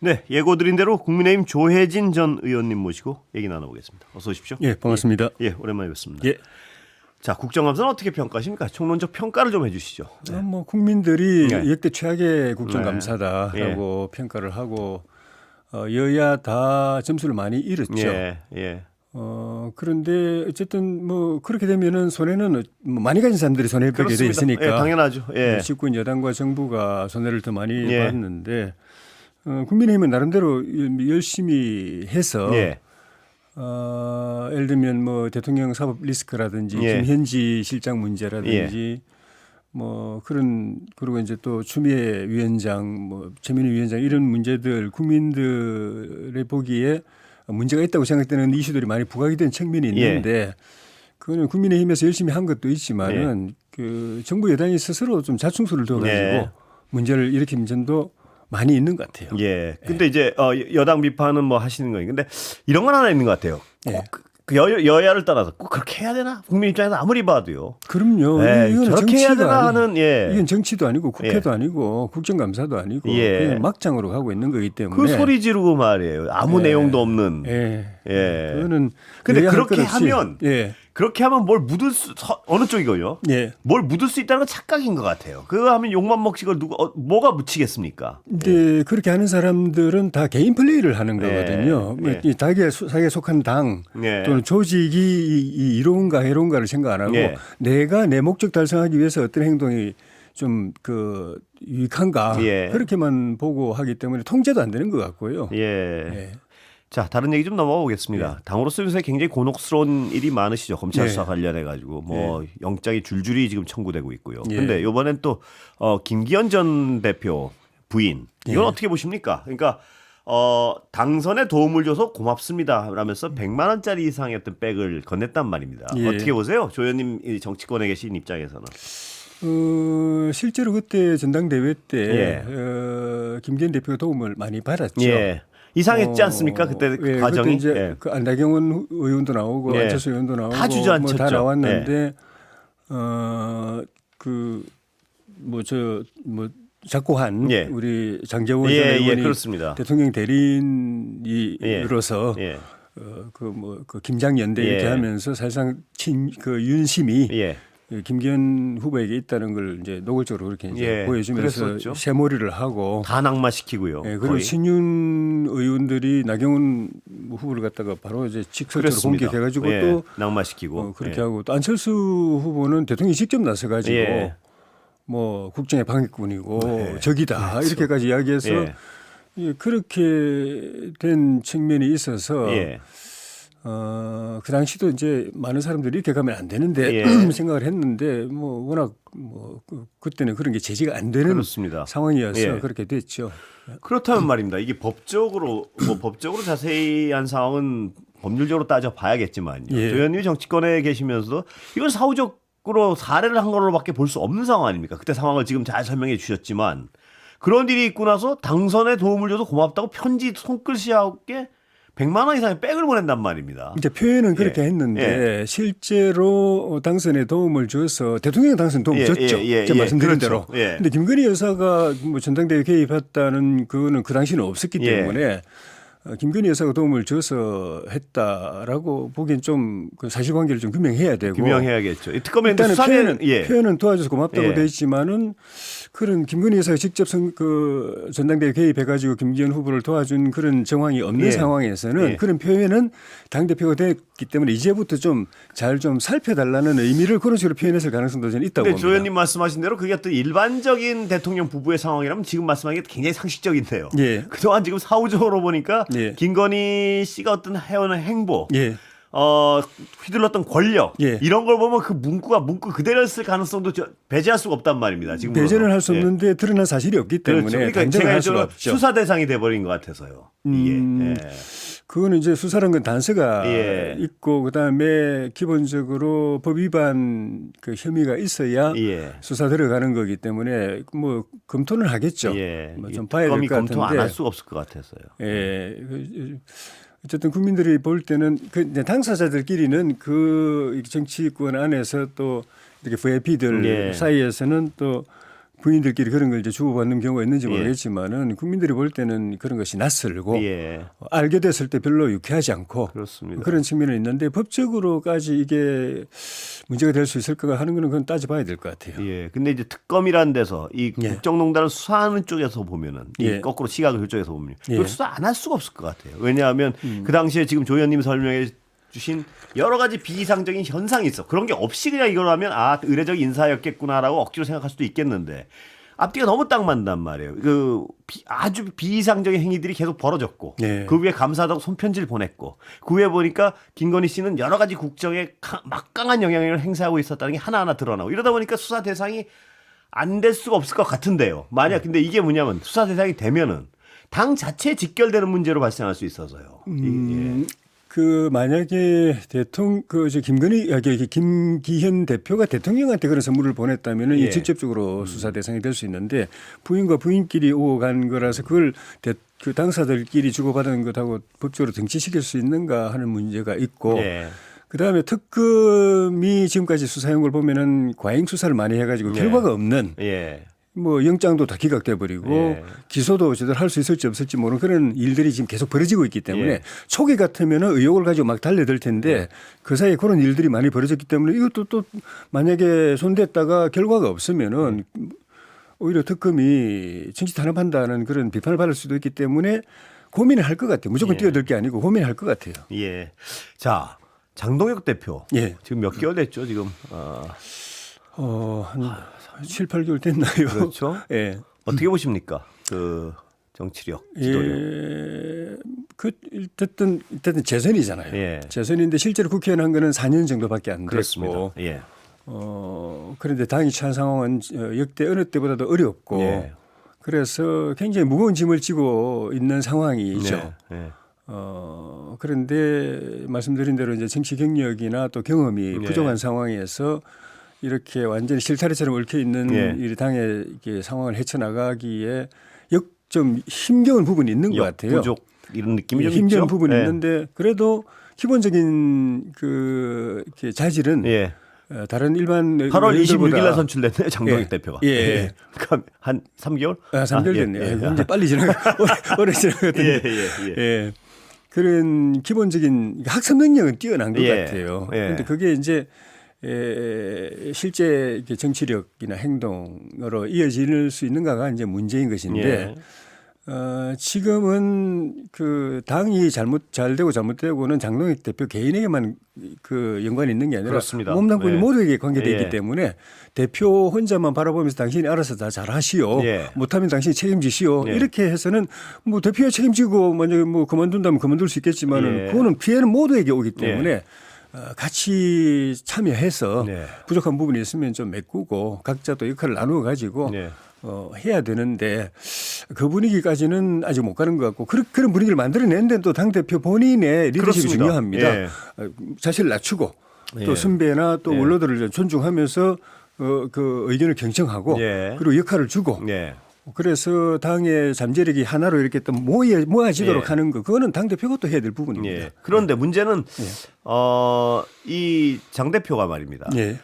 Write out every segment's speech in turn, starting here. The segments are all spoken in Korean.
네, 예고드린 대로 국민의힘 조혜진 전 의원님 모시고 얘기 나눠보겠습니다. 어서 오십시오. 예, 반갑습니다. 예, 오랜만에 뵙습니다. 예. 자, 국정감사는 어떻게 평가하십니까? 총론적 평가를 좀 해주시죠. 네. 뭐 국민들이 네. 역대 최악의 국정감사다라고 예. 평가를 하고 여야 다 점수를 많이 잃었죠. 예, 예. 그런데 어쨌든 뭐 그렇게 되면은 손해는 뭐 많이 가진 사람들이 손해를 보게 돼 그렇습니다. 있으니까 예, 당연하죠. 예. 집권 여당과 정부가 손해를 더 많이 예. 봤는데 국민의힘은 나름대로 열심히 해서 예. 예를 들면 뭐 대통령 사법 리스크라든지 예. 김현지 실장 문제라든지 뭐 그런 그리고 이제 또 추미애 위원장 뭐 최민희 위원장 이런 문제들 국민들의 보기에 문제가 있다고 생각되는 이슈들이 많이 부각이 된 측면이 있는데 그거는 국민의힘에서 열심히 한 것도 있지만은 그 정부 여당이 스스로 좀 자충수를 둬가지고 문제를 일으킨 점도 많이 있는 것 같아요. 예. 근데 이제 여당 비판은 뭐 하시는 거예요. 근데 이런 건 하나 있는 것 같아요. 꼭 그 여야를 떠나서 꼭 그렇게 해야 되나? 국민 입장에서 아무리 봐도요. 그럼요. 예, 이건 저렇게 해야 되나 하는 이건 정치도 아니고 국회도 아니고 국정감사도 아니고 그냥 막장으로 가고 있는 거기 때문에 그 소리 지르고 말이에요. 아무 내용도 없는. 예. 그거는 근데 그렇게 하면 그렇게 하면 뭘 묻을 수 어느 쪽이고요? 뭘 묻을 수 있다는 건 착각인 것 같아요. 그거 하면 욕만 먹히고 뭐가 묻히겠습니까? 근데 그렇게 하는 사람들은 다 개인 플레이를 하는 거거든요. 자기에 속한 당 또는 조직이 이로운가 해로운가를 생각 안 하고 내가 내 목적 달성하기 위해서 어떤 행동이 좀 그 유익한가 그렇게만 보고 하기 때문에 통제도 안 되는 것 같고요. 자, 다른 얘기 좀 넘어가 보겠습니다. 당으로서 요새 굉장히 곤혹스러운 일이 많으시죠. 검찰 수사 관련해 가지고 뭐 영장이 줄줄이 지금 청구되고 있고요. 그런데 이번엔 또 김기현 전 대표 부인 이건 어떻게 보십니까? 그러니까 당선에 도움을 줘서 고맙습니다 라면서 100만 원짜리 이상의 어떤 백을 건넸단 말입니다. 어떻게 보세요? 조 의원님 정치권에 계신 입장에서는. 실제로 그때 전당대회 때 김기현 대표가 도움을 많이 받았죠. 이상했지 않습니까? 그때 과정이. 그때 이제 그 안다경원 의원도 나오고 안철수 의원도 나오고 다 주저앉혔죠. 뭐 다 나왔는데 그 뭐 작고한 우리 장제원 전 의원이 대통령 대리인으로서 그 김장연대 이렇게 하면서 사실상 그 윤심이 김기현 후보에게 있다는 걸 이제 노골적으로 그렇게 이제 보여주면서 그랬었죠. 새몰이를 하고 다 낙마시키고요. 그리고 거의. 신윤 의원들이 나경원 후보를 갖다가 바로 이제 직설적으로 공격해가지고 또 낙마시키고 그렇게 하고 또 안철수 후보는 대통령이 직접 나서가지고 뭐 국정의 방해꾼이고 적이다 이렇게까지 이야기해서 그렇게 된 측면이 있어서. 그 당시도 이제 많은 사람들이 이렇게 가면 안 되는데 생각을 했는데 뭐 워낙 뭐 그때는 그런 게 제지가 안 되는 상황이어서 그렇게 됐죠. 그렇다면 말입니다. 이게 법적으로 자세히한 상황은 법률적으로 따져 봐야겠지만요. 조 의원님이 정치권에 계시면서도 이건 사후적으로 사례를 한 걸로밖에 볼 수 없는 상황 아닙니까? 그때 상황을 지금 잘 설명해 주셨지만 그런 일이 있고 나서 당선에 도움을 줘서 고맙다고 편지 손글씨하게 100만 원 이상의 백을 보낸단 말입니다. 이제 표현은 그렇게 했는데 실제로 당선에 도움을 줘서 대통령 당선 도움 줬죠. 제가 말씀드린 대로. 근데 김건희 여사가 뭐 전당대회 개입했다는 그거는 그 당시는 없었기 때문에 김건희 여사가 도움을 줘서 했다라고 보기엔 좀 그 사실관계를 좀 규명해야 되고. 규명해야겠죠. 특검에 일단은 표현은 도와줘서 고맙다고 돼 있지만은 그런 김건희 여사가 직접 그 전당대회 개입해가지고 김기현 후보를 도와준 그런 정황이 없는 상황에서는 그런 표현은 당대표가 됐기 때문에 이제부터 좀 잘 좀 살펴달라는 의미를 그런 식으로 표현했을 가능성도 저는 있다고 봅니다. 조 의원님 말씀하신 대로 그게 또 일반적인 대통령 부부의 상황이라면 지금 말씀하신 게 굉장히 상식적인데요. 그동안 지금 사후적으로 보니까 김건희 씨가 어떤 해오는 행보 휘둘렀던 권력 이런 걸 보면 그 문구 그대로였을 가능성도 배제할 수가 없단 말입니다. 지금 배제는 할 수 없는데 드러난 사실이 없기 때문에 그러니까 제가 할 수가 없죠. 수사 대상이 돼버린 것 같아서요. 이게. 그거는 이제 수사라는 건 단서가 있고 그다음에 기본적으로 법 위반 그 혐의가 있어야 수사 들어가는 거기 때문에 뭐 검토는 하겠죠. 뭐 좀 봐야 될 것 같은데 검토 안 할 수가 없을 것 같아서요. 어쨌든 국민들이 볼 때는 그 당사자들끼리는 그 정치권 안에서 또 이렇게 VIP들 사이에서는 또 부인들끼리 그런 걸 이제 주고받는 경우가 있는지 예. 모르겠지만은 국민들이 볼 때는 그런 것이 낯설고 예. 알게 됐을 때 별로 유쾌하지 않고 그렇습니다. 그런 측면은 있는데 법적으로까지 이게 문제가 될 수 있을까 하는 거는 그건 따져봐야 될 것 같아요. 예. 근데 이제 특검이라는 데서 이 예. 국정농단을 수사하는 쪽에서 보면은 이 예. 거꾸로 시각을 그쪽에서 보면 예. 이걸 수사 안 할 수가 없을 것 같아요. 왜냐하면 그 당시에 지금 조 의원님 설명해 주신 여러 가지 비이상적인 현상이 있어. 그런 게 없이 그냥 이걸 하면 아 의례적 인사였겠구나라고 억지로 생각할 수도 있겠는데 앞뒤가 너무 딱 맞단 말이에요. 아주 비이상적인 행위들이 계속 벌어졌고 예. 그 위에 감사하다고 손편지를 보냈고 그 위에 보니까 김건희 씨는 여러 가지 국정에 막강한 영향력을 행사하고 있었다는 게 하나하나 드러나고 이러다 보니까 수사 대상이 안 될 수가 없을 것 같은데요. 만약 근데 이게 뭐냐면 수사 대상이 되면은 당 자체에 직결되는 문제로 발생할 수 있어서요. 예. 그 만약에 김기현 대표가 대통령한테 그런 선물을 보냈다면은 예. 이 직접적으로 수사 대상이 될 수 있는데 부인과 부인끼리 오고 간 거라서 그걸 그 당사들끼리 주고받은 것하고 법적으로 등치시킬 수 있는가 하는 문제가 있고 예. 그다음에 특검이 지금까지 수사한 걸 보면은 과잉 수사를 많이 해가지고 예. 결과가 없는 예. 뭐 영장도 다 기각돼 버리고 예. 기소도 제대로 할 수 있을지 없을지 모르는 그런 일들이 지금 계속 벌어지고 있기 때문에 예. 초기 같으면은 의혹을 가지고 막 달려들 텐데 그 사이에 그런 일들이 많이 벌어졌기 때문에 이것도 또 만약에 손댔다가 결과가 없으면은 오히려 특검이 정치 탄압한다는 그런 비판을 받을 수도 있기 때문에 고민을 할 것 같아요. 무조건 예. 뛰어들 게 아니고 고민을 할 것 같아요. 예. 자, 장동혁 대표. 예. 지금 몇 개월 됐죠, 지금. 한 7, 8개월 됐나요? 그렇죠. 예. 어떻게 보십니까? 그 정치력, 지도력. 예. 어쨌든 재선이잖아요. 예. 재선인데 실제로 국회의원 한 거는 4년 정도밖에 안 그렇습니다. 됐고. 예. 그런데 당이 처한 상황은 역대 어느 때보다도 어렵고. 예. 그래서 굉장히 무거운 짐을 지고 있는 상황이죠. 네. 예. 그런데 말씀드린 대로 이제 정치 경력이나 또 경험이 예. 부족한 상황에서 이렇게 완전히 실타래처럼 얽혀 있는 예. 이 당의 이렇게 상황을 헤쳐나가기에 좀 힘겨운 부분이 있는 것 같아요. 부족 이런 느낌이 좀 힘겨운 있죠. 부분이 예. 있는데 그래도 기본적인 이렇게 자질은 예. 다른 일반 8월 의원들보다 26일 날 선출됐네요. 장동혁 예. 대표가. 예. 그러니까 한 3개월? 3개월 됐네요. 예. 이제 빨리 지나가 오래 지나갔던데. 예. 예. 그런 기본적인 학습 능력은 뛰어난 것 예. 같아요. 예. 그런데 그게 이제 실제 정치력이나 행동으로 이어질 수 있는가가 이제 문제인 것인데 지금은 그 당이 잘 되고 잘못되고는 장동혁 대표 개인에게만 그 연관이 있는 게 아니라 그렇습니다. 몸담꾼 예. 모두에게 관계되어 있기 예. 때문에 대표 혼자만 바라보면서 당신이 알아서 다 잘하시오. 예. 못하면 당신이 책임지시오. 예. 이렇게 해서는 뭐 대표가 책임지고 만약에 뭐 그만둔다면 그만둘 수 있겠지만은 예. 그거는 피해는 모두에게 오기 때문에 같이 참여해서 네. 부족한 부분이 있으면 좀 메꾸고 각자 또 역할을 나누어 가지고 네. 해야 되는데 그 분위기까지는 아직 못 가는 것 같고 그런 분위기를 만들어내는데 또 당대표 본인의 리더십이 그렇습니다. 중요합니다. 예. 자신을 낮추고 예. 또 선배나 또 예. 원로들을 존중하면서 그 의견을 경청하고 예. 그리고 역할을 주고 예. 그래서 당의 잠재력이 하나로 이렇게 또 모아지도록 예. 하는 거 그거는 당대표가 또 해야 될 부분입니다. 예. 그런데 문제는 이 장 대표가 말입니다. 예.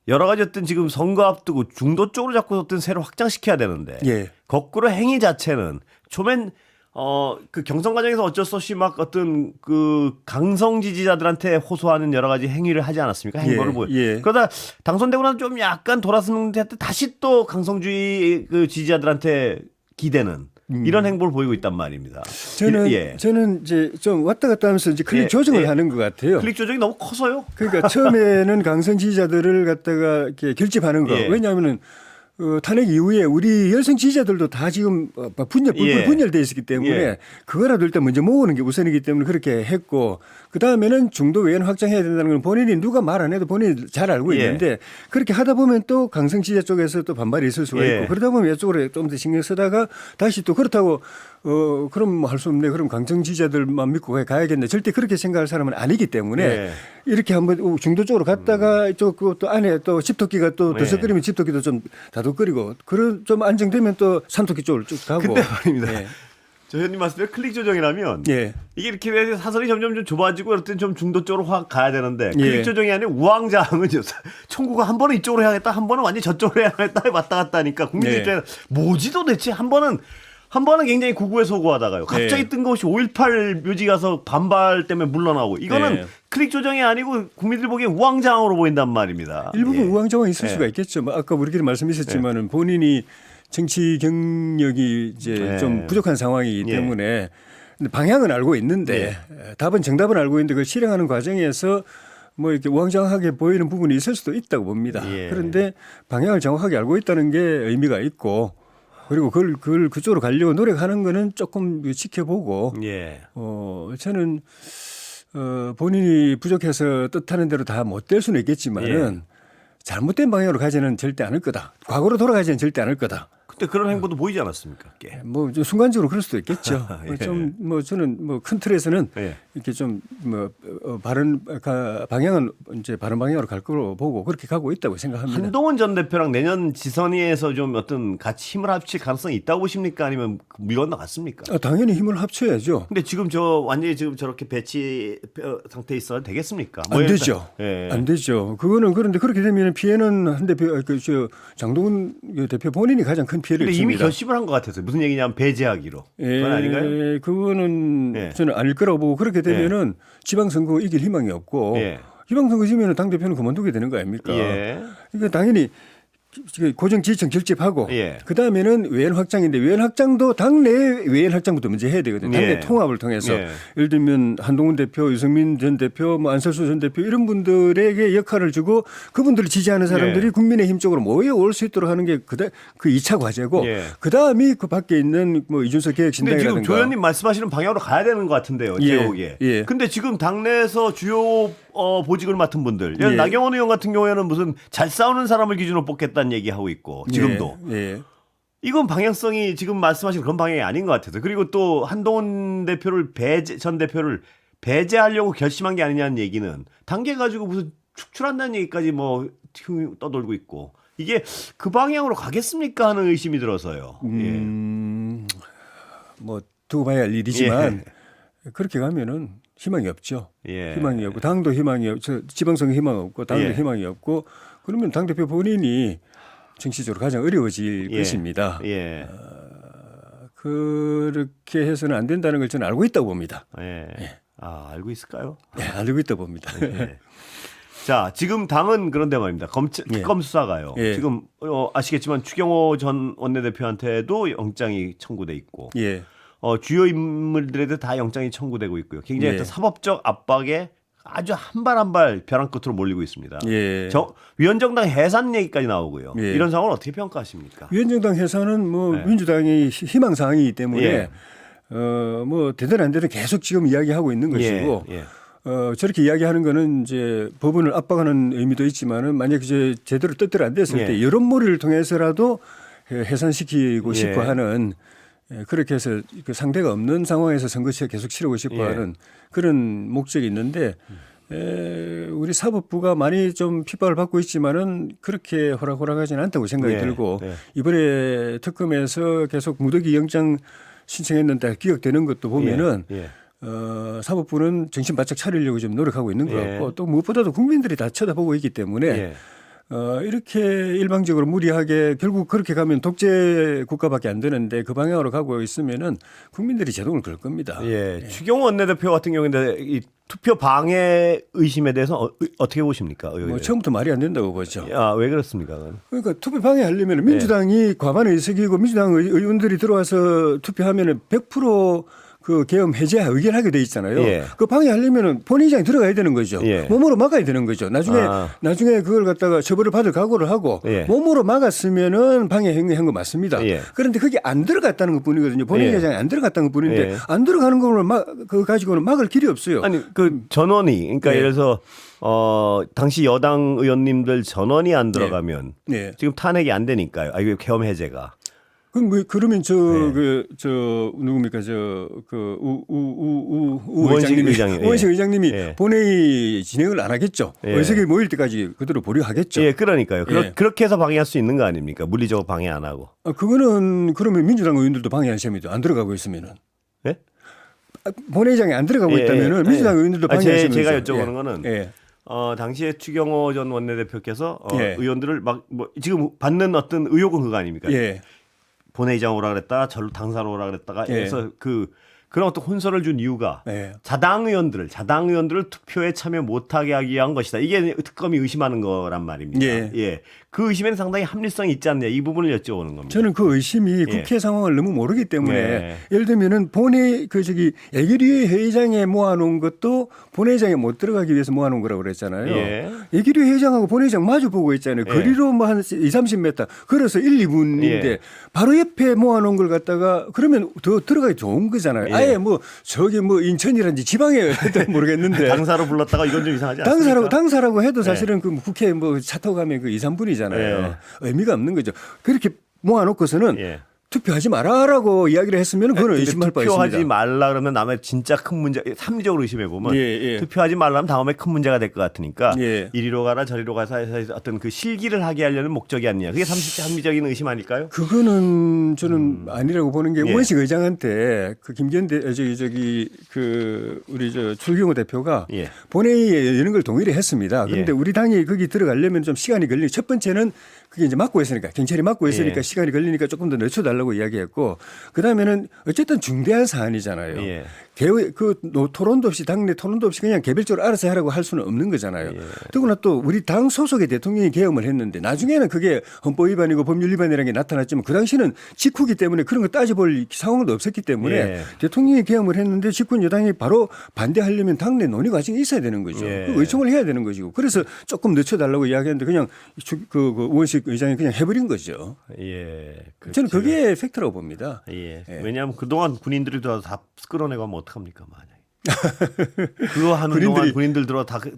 여러 가지 어떤 지금 선거 앞두고 중도 쪽으로 자꾸 어떤 새로 확장시켜야 되는데 예. 거꾸로 행위 자체는 초면 그 경선 과정에서 어쩔 수 없이 막 어떤 그 강성 지지자들한테 호소하는 여러 가지 행위를 하지 않았습니까? 행보를 보여. 예. 그러다 당선되고 나서 좀 약간 돌아서는데 다시 또 강성주의 그 지지자들한테 기대는 이런 행보를 보이고 있단 말입니다. 저는 이제 좀 왔다 갔다 하면서 이제 클릭 예. 조정을 예. 하는 것 같아요. 클릭 조정이 너무 커서요. 그러니까 처음에는 강성 지지자들을 갖다가 이렇게 결집하는 거. 예. 왜냐하면은 탄핵 이후에 우리 열성 지지자들도 다 지금 분열돼 있었기 때문에 예. 그거라도 일단 먼저 모으는 게 우선이기 때문에 그렇게 했고 그 다음에는 중도 외연 확장해야 된다는 건 본인이 누가 말 안 해도 본인이 잘 알고 예. 있는데 그렇게 하다 보면 또 강성 지지자 쪽에서 또 반발이 있을 수가 예. 있고 그러다 보면 이쪽으로 좀 더 신경 쓰다가 다시 또 그렇다고 그럼 뭐 할 수 없네. 그럼 강성 지지자들만 믿고 가야겠네. 절대 그렇게 생각할 사람은 아니기 때문에 예. 이렇게 한번 중도 쪽으로 갔다가 또 안에 또 집토끼가 또 예. 들썩거리면 집토끼도 좀 다독거리고 그런 좀 안정되면 또 산토끼 쪽으로 쭉 가고. 근데 말입니다. 예. 저 형님 말씀대로 클릭 조정이라면 예. 이게 이렇게 해서 사선이 점점 좀 좁아지고 그럴 땐 좀 중도 쪽으로 확 가야 되는데 클릭 예. 조정이 아니라 우왕좌왕은 총구가 한 번은 이쪽으로 향했다 한 번은 완전히 저쪽으로 향했다 왔다 갔다 하니까 국민들 예. 입장에는 뭐지 도대체 한 번은 굉장히 구구에 소구하다가요. 갑자기 예. 뜬금없이 5.18 묘지 가서 반발 때문에 물러나고 이거는 예. 클릭 조정이 아니고 국민들 보기엔 우왕좌왕으로 보인단 말입니다. 일부분 예. 우왕좌왕이 있을 예. 수가 있겠죠. 뭐 아까 우리끼리 말씀하셨지만은 본인이 정치 경력이 이제 예. 좀 부족한 상황이기 예. 때문에 근데 방향은 알고 있는데 답은 정답은 알고 있는데 그걸 실행하는 과정에서 뭐 이렇게 우왕좌왕하게 보이는 부분이 있을 수도 있다고 봅니다. 예. 그런데 방향을 정확하게 알고 있다는 게 의미가 있고 그리고 그걸 그쪽으로 가려고 노력하는 거는 조금 지켜보고 예. 저는 본인이 부족해서 뜻하는 대로 다 못 될 수는 있겠지만은 잘못된 방향으로 가지는 절대 않을 거다. 과거로 돌아가지는 절대 않을 거다. 근데 그런 행보도 보이지 않았습니까? 꽤. 뭐 순간적으로 그럴 수도 있겠죠. 예. 좀 뭐 저는 뭐 큰 틀에서는 예. 이렇게 좀 뭐 바른 방향은 이제 바른 방향으로 갈 거로 보고 그렇게 가고 있다고 생각합니다. 한동훈 전 대표랑 내년 지선위에서 좀 어떤 같이 힘을 합칠 가능성이 있다고 보십니까? 아니면 물 건너갔습니까? 당연히 힘을 합쳐야죠. 근데 지금 완전히 지금 저렇게 배치 상태에 있어도 되겠습니까? 안 되죠. 예. 안 되죠. 그거는 그런데 그렇게 되면 피해는 한 대표 장동훈 대표 본인이 가장 큰 피해를 근데 입습니다. 이미 결심을 한 것 같아서요. 무슨 얘기냐면 배제하기로. 그건 아닌가요? 그거는 예. 저는 아닐 거라고 보고 그렇게 되면은 지방선거 이길 희망이 없고 예. 지방선거 지면은 당 대표는 그만두게 되는 거 아닙니까? 예. 그러니까 당연히 고정지휘층 결집하고 예. 그다음에는 외연 확장인데 외연 확장도 당내 외연 확장부터 먼저 해야 되거든요. 당내 예. 통합을 통해서 예. 예를 들면 한동훈 대표, 유승민 전 대표, 뭐 안철수 전 대표 이런 분들에게 역할을 주고 그분들을 지지하는 사람들이 예. 국민의힘 쪽으로 모여올 수 있도록 하는 게 그 2차 과제고 예. 그다음이 그 밖에 있는 뭐 이준석 근데 지금 개혁신당이라든가 조 의원님 말씀하시는 방향으로 가야 되는 것 같은데요. 예. 제목에. 예. 근데 지금 당내에서 주요 보직을 맡은 분들, 예. 나경원 의원 같은 경우에는 무슨 잘 싸우는 사람을 기준으로 뽑겠다는 얘기하고 있고 지금도. 예. 이건 방향성이 지금 말씀하신 그런 방향이 아닌 것 같아서. 그리고 또 한동훈 전 대표를 배제하려고 결심한 게 아니냐는 얘기는 단계 가지고 무슨 축출한다는 얘기까지 뭐 떠돌고 있고 이게 그 방향으로 가겠습니까 하는 의심이 들어서요. 뭐 두고 봐야 할 일이지만 그렇게 가면은 희망이 없죠. 예. 희망이 없고 당도 희망이 없고 지방선거 희망 없고 당도 예. 희망이 없고 그러면 당 대표 본인이 정치적으로 가장 어려워질 예. 것입니다. 예. 그렇게 해서는 안 된다는 걸 저는 알고 있다고 봅니다. 예. 아, 알고 있을까요? 네, 알고 있다고 봅니다. 예. 자, 지금 당은 그런데 말입니다. 특검 수사가요. 예. 지금 아시겠지만 추경호 전 원내대표한테도 영장이 청구돼 있고 예. 주요 인물들에도 다 영장이 청구되고 있고요. 굉장히 예. 어떤 사법적 압박에 아주 한 발 한 발 벼랑 끝으로 몰리고 있습니다. 예. 위원정당 해산 얘기까지 나오고요. 예. 이런 상황을 어떻게 평가하십니까? 위원정당 해산은 뭐 네. 민주당이 희망 사항이기 때문에 예. 뭐 되든 안 되든 계속 지금 이야기하고 있는 것이고 예. 저렇게 이야기하는 거는 이제 법원을 압박하는 의미도 있지만은 만약 이제 제대로 뜻대로 안 됐을 예. 때 여론몰이를 통해서라도 해산시키고 예. 싶어 하는 그렇게 해서 그 상대가 없는 상황에서 선거를 계속 치르고 싶어 예. 하는 그런 목적이 있는데 우리 사법부가 많이 좀 핍박을 받고 있지만은 그렇게 호락호락하지는 않다고 생각이 예. 들고 예. 이번에 특검에서 계속 무더기 영장 신청했는데 기각되는 것도 보면은 예. 사법부는 정신 바짝 차리려고 좀 노력하고 있는 것 예. 같고 또 무엇보다도 국민들이 다 쳐다보고 있기 때문에 예. 이렇게 일방적으로 무리하게 결국 그렇게 가면 독재 국가밖에 안 되는데 그 방향으로 가고 있으면은 국민들이 제동을 걸 겁니다. 예. 추경호 원내대표 같은 경우인데 이 투표 방해 의심에 대해서 어떻게 보십니까? 뭐 처음부터 말이 안 된다고 보죠. 아, 왜 그렇습니까? 그건? 그러니까 투표 방해하려면 민주당이 과반 의석이고 민주당 의원들이 들어와서 투표하면은 100% 그 계엄 해제 의결하게 돼 있잖아요. 예. 그 방해하려면 본인장이 들어가야 되는 거죠. 예. 몸으로 막아야 되는 거죠. 나중에 그걸 갖다가 처벌을 받을 각오를 하고 예. 몸으로 막았으면은 방해 행위한 거 맞습니다. 예. 그런데 그게 안 들어갔다는 것뿐이거든요. 본인 예. 계장이 안 들어갔다는 것뿐인데 예. 안 들어가는 걸 그거 가지고는 막을 길이 없어요. 아니 그 전원이 그러니까 예. 예를 들어서 당시 여당 의원님들 전원이 안 들어가면 네. 지금 탄핵이 안 되니까요. 아 이거 계엄 해제가. 그러면 네. 누굽니까 우원식 의장님. 우원식 의장님이 예. 본회의 진행을 안 하겠죠. 예. 의석이 모일 때까지 그대로 보류하겠죠. 예, 그러니까요. 예. 그렇게 해서 방해할 수 있는 거 아닙니까? 물리적으로 방해 안 하고. 그거는 그러면 민주당 의원들도 방해한 셈이죠. 안 들어가고 있으면은. 네? 본회의장에 안 들어가고 있다면은 민주당 의원들도 방해하시는 거죠. 제가 여쭤보는 거는 예. 당시에 추경호 전 원내대표께서 예. 의원들을 막 뭐 지금 받는 어떤 의혹은 그거 아닙니까? 예. 본회의장 오라 그랬다가 절로 당사로 오라 그랬다가 예. 해서 그런 어떤 혼선을 준 이유가 예. 자당 의원들을 투표에 참여 못하게 하기 위한 것이다. 이게 특검이 의심하는 거란 말입니다. 예. 그 의심에는 상당히 합리성이 있지 않냐 이 부분을 여쭤보는 겁니다. 저는 그 의심이 예. 국회 상황을 너무 모르기 때문에 예. 예를 들면은 예결위 회의장에 모아놓은 것도 본회의장에 못 들어가기 위해서 모아놓은 거라고 그랬잖아요. 예. 예결위 회의장하고 본회의장 마주 보고 있잖아요. 예. 거리로 뭐 한 2-30m 걸어서 1-2분인데 예. 바로 옆에 모아놓은 걸 갖다가 그러면 더 들어가기 좋은 거잖아요. 예. 아예 뭐 저기 뭐 인천이란지 지방에 해도 모르겠는데 당사로 불렀다가 이건 좀 이상하지 않습니까? 당사라고 해도 사실은 그 국회 뭐 차 타고 가면 그 2-3분이잖아요. 예. 의미가 없는 거죠. 그렇게 모아놓고서는 예. 투표하지 마라라고 이야기를 했으면 그거는 의심할 바 있습니다. 투표하지 말라 그러면 다음에 진짜 큰 문제 합리적으로 의심해 보면 예. 투표하지 말라면 다음에 큰 문제가 될 것 같으니까 예. 이리로 가라 저리로 가서 해서 어떤 그 실기를 하게 하려는 목적이 아니냐. 그게 합리적인 의심 아닐까요? 그거는 저는 아니라고 보는 게 예. 우원식 의장한테 그 김기현 우리 추경호 대표가 예. 본회의에 여는 걸 동의를 했습니다. 그런데 예. 우리 당이 거기 들어가려면 좀 시간이 걸리니 첫 번째는 그게 이제 막고 있으니까 경찰이 막고 있으니까 예. 시간이 걸리니까 조금 더 늦춰달라고 이야기했고 그다음에는 어쨌든 중대한 사안이잖아요. 예. 토론도 없이 당내 토론도 없이 그냥 개별적으로 알아서 하라고 할 수는 없는 거잖아요. 예. 더구나 또 우리 당 소속의 대통령이 계엄을 했는데 나중에는 그게 헌법 위반이고 법률 위반이라는 게 나타났지만 그 당시는 직후기 때문에 그런 거 따져볼 상황도 없었기 때문에 예. 대통령이 계엄을 했는데 집권 여당이 바로 반대하려면 당내 논의 과정이 있어야 되는 거죠. 예. 의총을 해야 되는 것이고 그래서 조금 늦춰달라고 이야기했는데 그냥 우원식 의장이 그냥 해버린 거죠. 예. 저는 그게 팩트라고 봅니다. 예. 예. 왜냐하면 그동안 군인들이 다 끌어내고 하면 어떡합니까, 만약에. 그거 하는 동안 군인들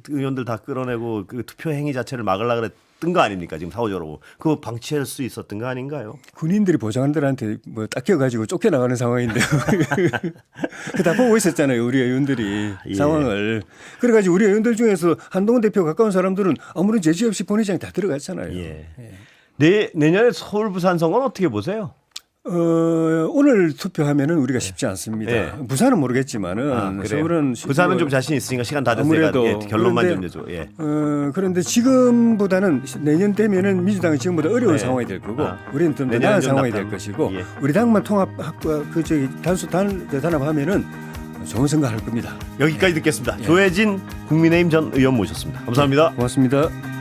의원들 다 끌어내고 그 투표 행위 자체를 막으려고 그랬던 거 아닙니까? 지금 사후적으로. 그거 방치할 수 있었던 거 아닌가요? 군인들이 보좌관들한테 뭐 닦여가지고 쫓겨나가는 상황인데요. 그 다 보고 있었잖아요. 우리 의원들이 예. 상황을. 그래가지고 우리 의원들 중에서 한동훈 대표 가까운 사람들은 아무런 제지 없이 본회의장에 다 들어갔잖아요. 예. 내년에 서울 부산 선거는 어떻게 보세요? 오늘 투표하면은 우리가 쉽지 않습니다. 예. 부산은 모르겠지만은 서울은 부산은 좀 자신 있으니까 시간 다 됐으니까 아무래도 결론만 좀 내줘. 예. 그런데 지금보다는 내년 되면은 민주당은 지금보다 어려운 네. 상황이 될 거고 아. 우리는 좀 더 내년은 나은 좀 상황이 나쁜. 될 것이고 예. 우리 당만 단합하면은 좋은 선거 할 겁니다. 여기까지 듣겠습니다. 조혜진 국민의힘 전 의원 모셨습니다. 감사합니다. 고맙습니다.